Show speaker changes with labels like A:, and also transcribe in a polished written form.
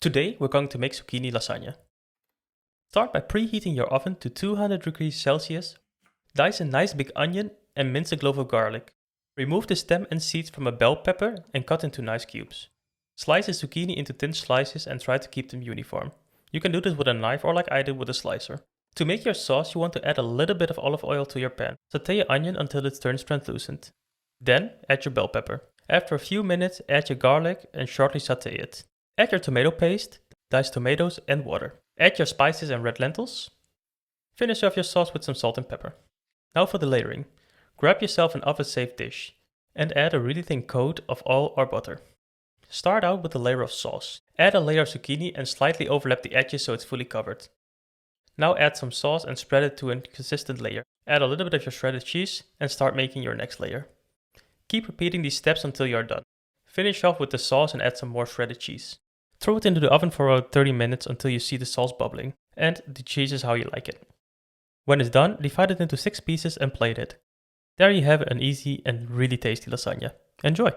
A: Today we're going to make zucchini lasagna. Start by preheating your oven to 200 degrees Celsius. Dice a nice big onion and mince a clove of garlic. Remove the stem and seeds from a bell pepper and cut into nice cubes. Slice the zucchini into thin slices and try to keep them uniform. You can do this with a knife or like I did with a slicer. To make your sauce, you want to add a little bit of olive oil to your pan. Sauté your onion until it turns translucent. Then add your bell pepper. After a few minutes, add your garlic and shortly sauté it. Add your tomato paste, diced tomatoes and water. Add your spices and red lentils. Finish off your sauce with some salt and pepper. Now for the layering. Grab yourself an oven-safe dish and add a really thin coat of oil or butter. Start out with a layer of sauce. Add a layer of zucchini and slightly overlap the edges so it's fully covered. Now add some sauce and spread it to a consistent layer. Add a little bit of your shredded cheese and start making your next layer. Keep repeating these steps until you are done. Finish off with the sauce and add some more shredded cheese. Throw it into the oven for about 30 minutes until you see the sauce bubbling, and the cheese is how you like it. When it's done, divide it into 6 pieces and plate it. There you have an easy and really tasty lasagna. Enjoy!